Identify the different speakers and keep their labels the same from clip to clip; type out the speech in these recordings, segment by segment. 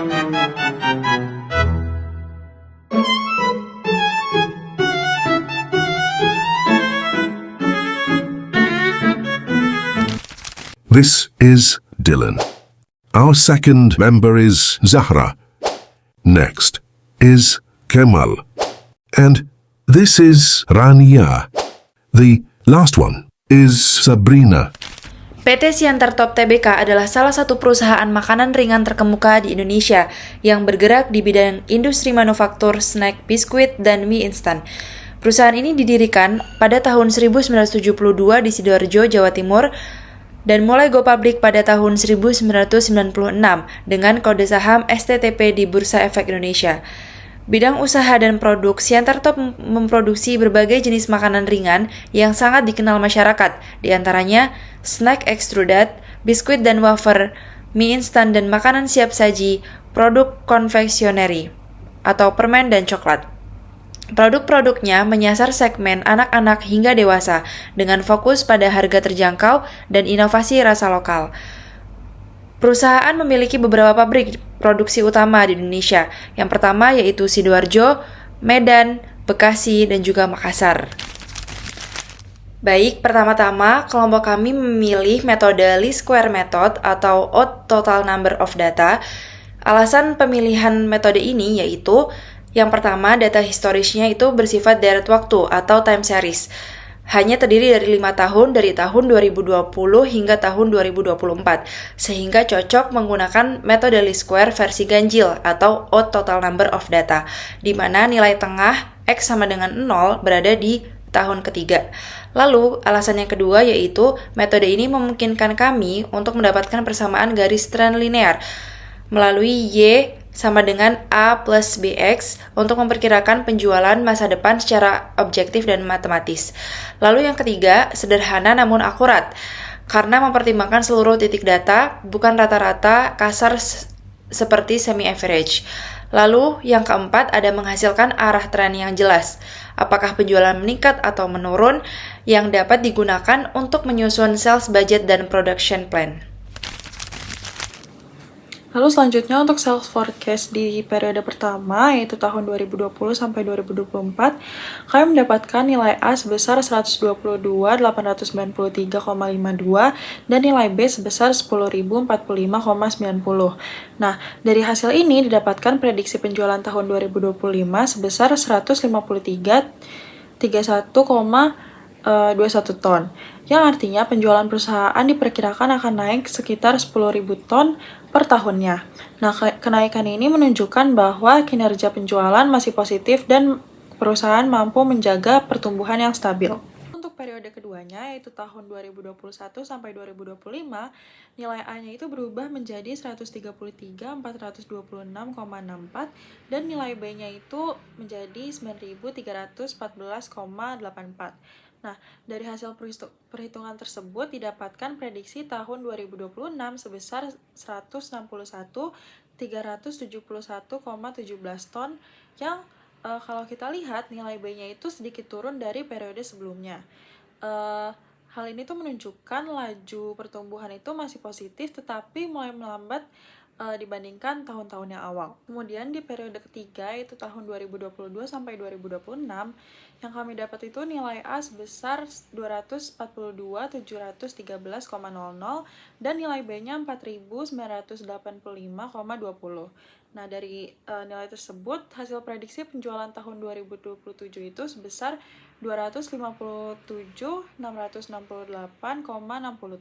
Speaker 1: This is Dylan. Our second member is Zahra. Next is Kemal. And this is Rania. The last one is Sabrina.
Speaker 2: PT Siantar Top Tbk adalah salah satu perusahaan makanan ringan terkemuka di Indonesia yang bergerak di bidang industri manufaktur, snack, biskuit, dan mie instan. Perusahaan ini didirikan pada tahun 1972 di Sidoarjo, Jawa Timur, dan mulai go public pada tahun 1996 dengan kode saham STTP di Bursa Efek Indonesia. Bidang usaha dan produk, Siantar Top memproduksi berbagai jenis makanan ringan yang sangat dikenal masyarakat, diantaranya snack extruded, biskuit dan wafer, mie instan dan makanan siap saji, produk konfeksioneri atau permen dan coklat. Produk-produknya menyasar segmen anak-anak hingga dewasa dengan fokus pada harga terjangkau dan inovasi rasa lokal. Perusahaan memiliki beberapa pabrik produksi utama di Indonesia. Yang pertama yaitu Sidoarjo, Medan, Bekasi, dan juga Makassar. Baik, pertama-tama kelompok kami memilih metode least square method atau odd total number of data. Alasan pemilihan metode ini yaitu yang pertama, data historisnya itu bersifat deret waktu atau time series. Hanya terdiri dari 5 tahun dari tahun 2020 hingga tahun 2024, sehingga cocok menggunakan metode least square versi ganjil atau odd total number of data, di mana nilai tengah X sama dengan 0 berada di tahun ketiga. Lalu, alasan yang kedua yaitu metode ini memungkinkan kami untuk mendapatkan persamaan garis tren linear melalui Y sama dengan A plus BX untuk memperkirakan penjualan masa depan secara objektif dan matematis. Lalu yang ketiga, sederhana namun akurat, karena mempertimbangkan seluruh titik data, bukan rata-rata kasar seperti semi-average. Lalu yang keempat, ada menghasilkan arah tren yang jelas, apakah penjualan meningkat atau menurun, yang dapat digunakan untuk menyusun sales budget dan production plan.
Speaker 3: Lalu selanjutnya untuk sales forecast di periode pertama yaitu tahun 2020 sampai 2024, kami mendapatkan nilai A sebesar 122.893,52 dan nilai B sebesar 10.045,90. Nah, dari hasil ini didapatkan prediksi penjualan tahun 2025 sebesar 153.31,21 ton, yang artinya penjualan perusahaan diperkirakan akan naik sekitar 10.000 ton per tahunnya. Nah, kenaikan ini menunjukkan bahwa kinerja penjualan masih positif dan perusahaan mampu menjaga pertumbuhan yang stabil. Untuk periode keduanya, yaitu tahun 2021 sampai 2025, nilai A-nya itu berubah menjadi 133.426,64 dan nilai B-nya itu menjadi 9.314,84. Nah, dari hasil perhitungan tersebut didapatkan prediksi tahun 2026 sebesar 161.371,17 ton yang kalau kita lihat nilai B-nya itu sedikit turun dari periode sebelumnya. Hal ini tuh menunjukkan laju pertumbuhan itu masih positif tetapi mulai melambat dibandingkan tahun-tahun yang awal. Kemudian di periode ketiga yaitu tahun 2022 sampai 2026 yang kami dapat itu nilai A sebesar 242.713,00 dan nilai B-nya 4.985,20. Nah, dari nilai tersebut hasil prediksi penjualan tahun 2027 itu sebesar 257.668,60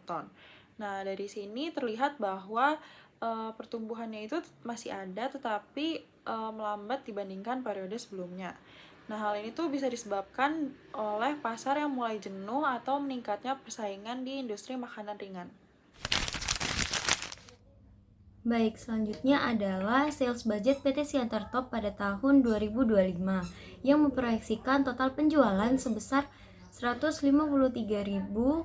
Speaker 3: ton. Nah, dari sini terlihat bahwa pertumbuhannya itu masih ada tetapi melambat dibandingkan periode sebelumnya. Nah, hal ini tuh bisa disebabkan oleh pasar yang mulai jenuh atau meningkatnya persaingan di industri makanan ringan.
Speaker 4: Baik, selanjutnya adalah sales budget PT Siantar Top pada tahun 2025 yang memproyeksikan total penjualan sebesar 153.031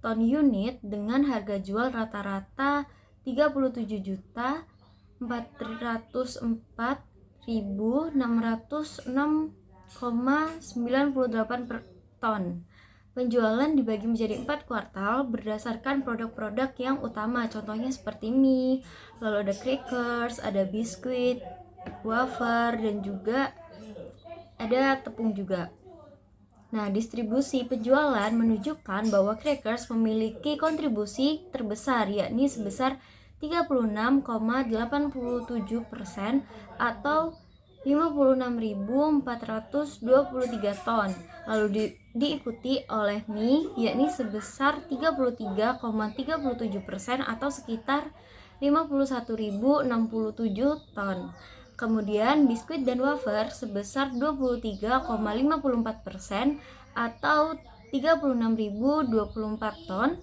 Speaker 4: ton unit dengan harga jual rata-rata 37.404.606,98 per ton. Penjualan dibagi menjadi 4 kuartal berdasarkan produk-produk yang utama, contohnya seperti mie, lalu ada crackers, ada biskuit, wafer, dan juga ada tepung juga. Nah, distribusi penjualan menunjukkan bahwa crackers memiliki kontribusi terbesar, yakni sebesar 36,87% atau 56.423 ton. Lalu diikuti oleh mie, yakni sebesar 33,37% atau sekitar 51.067 ton. Kemudian biskuit dan wafer sebesar 23,54% atau 36.024 ton.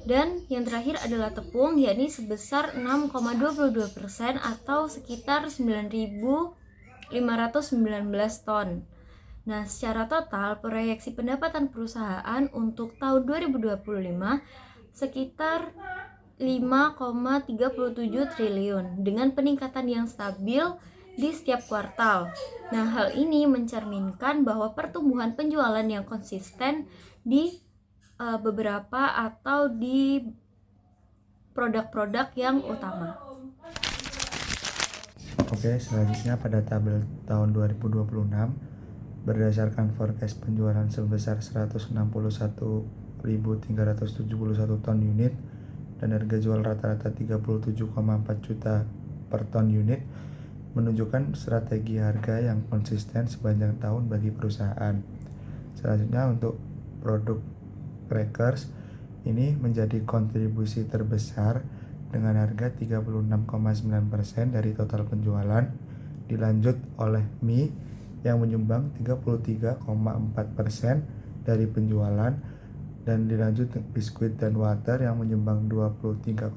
Speaker 4: Dan yang terakhir adalah tepung, yakni sebesar 6,22% atau sekitar 9.519 ton. Nah, secara total proyeksi pendapatan perusahaan untuk tahun 2025 sekitar 5,37 triliun dengan peningkatan yang stabil di setiap kuartal. Nah, hal ini mencerminkan bahwa pertumbuhan penjualan yang konsisten di beberapa atau di produk-produk yang utama.
Speaker 5: Oke, selanjutnya pada tabel tahun 2026 berdasarkan forecast penjualan sebesar 161.371 ton unit dan harga jual rata-rata 37,4 juta per ton unit menunjukkan strategi harga yang konsisten sepanjang tahun bagi perusahaan. Selanjutnya untuk produk crackers ini menjadi kontribusi terbesar dengan harga 36,9% dari total penjualan, dilanjut oleh mie yang menyumbang 33,4% dari penjualan, dan dilanjut biskuit dan water yang menyumbang 23,5%,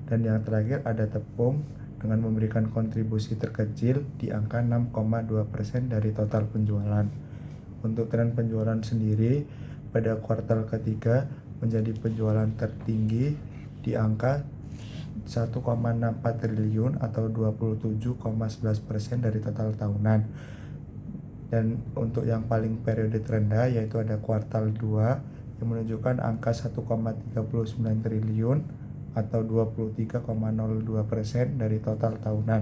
Speaker 5: dan yang terakhir ada tepung dengan memberikan kontribusi terkecil di angka 6,2% dari total penjualan. Untuk tren penjualan sendiri pada kuartal ketiga menjadi penjualan tertinggi di angka 1,64 triliun atau 27,11% dari total tahunan. Dan untuk yang paling periode terendah yaitu ada kuartal 2 yang menunjukkan angka 1,39 triliun atau 23,02% dari total tahunan.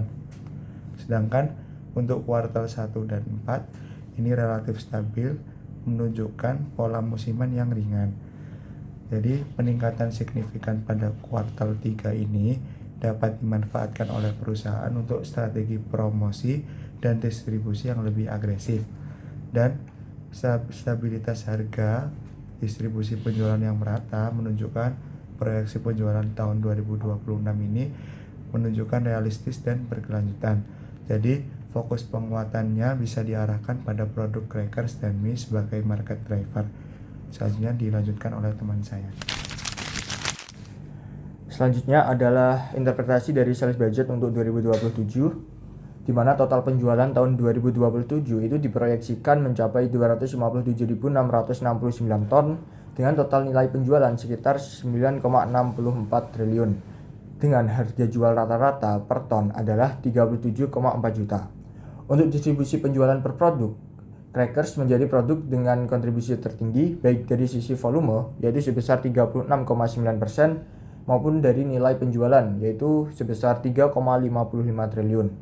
Speaker 5: Sedangkan untuk kuartal 1 dan 4 ini relatif stabil menunjukkan pola musiman yang ringan. Jadi peningkatan signifikan pada kuartal 3 ini dapat dimanfaatkan oleh perusahaan untuk strategi promosi dan distribusi yang lebih agresif, dan stabilitas harga distribusi penjualan yang merata menunjukkan proyeksi penjualan tahun 2026 ini menunjukkan realistis dan berkelanjutan. Jadi fokus penguatannya bisa diarahkan pada produk crackers dan mie sebagai market driver. Selanjutnya dilanjutkan oleh teman saya.
Speaker 6: Selanjutnya adalah interpretasi dari sales budget untuk 2027, di mana total penjualan tahun 2027 itu diproyeksikan mencapai 257.669 ton dengan total nilai penjualan sekitar 9,64 triliun dengan harga jual rata-rata per ton adalah 37,4 juta. Untuk distribusi penjualan per produk, crackers menjadi produk dengan kontribusi tertinggi baik dari sisi volume yaitu sebesar 36,9% maupun dari nilai penjualan yaitu sebesar 3,55 triliun.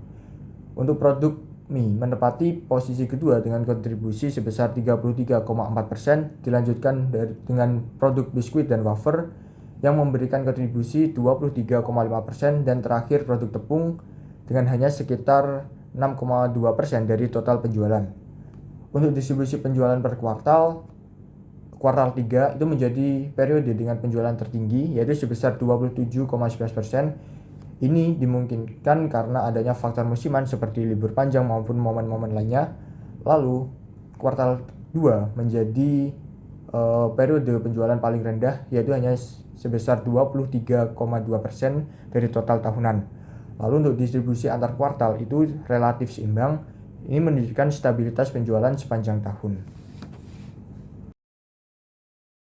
Speaker 6: Untuk produk mie menempati posisi kedua dengan kontribusi sebesar 33,4%, dilanjutkan dengan produk biskuit dan wafer yang memberikan kontribusi 23,5%, dan terakhir produk tepung dengan hanya sekitar 6,2% dari total penjualan. Untuk distribusi penjualan per kuartal 3 itu menjadi periode dengan penjualan tertinggi yaitu sebesar 27,11%. Ini dimungkinkan karena adanya faktor musiman seperti libur panjang maupun momen-momen lainnya. Lalu kuartal 2 menjadi periode penjualan paling rendah yaitu hanya sebesar 23,2% dari total tahunan. Lalu untuk distribusi antar kuartal itu relatif seimbang. Ini menunjukkan stabilitas penjualan sepanjang tahun.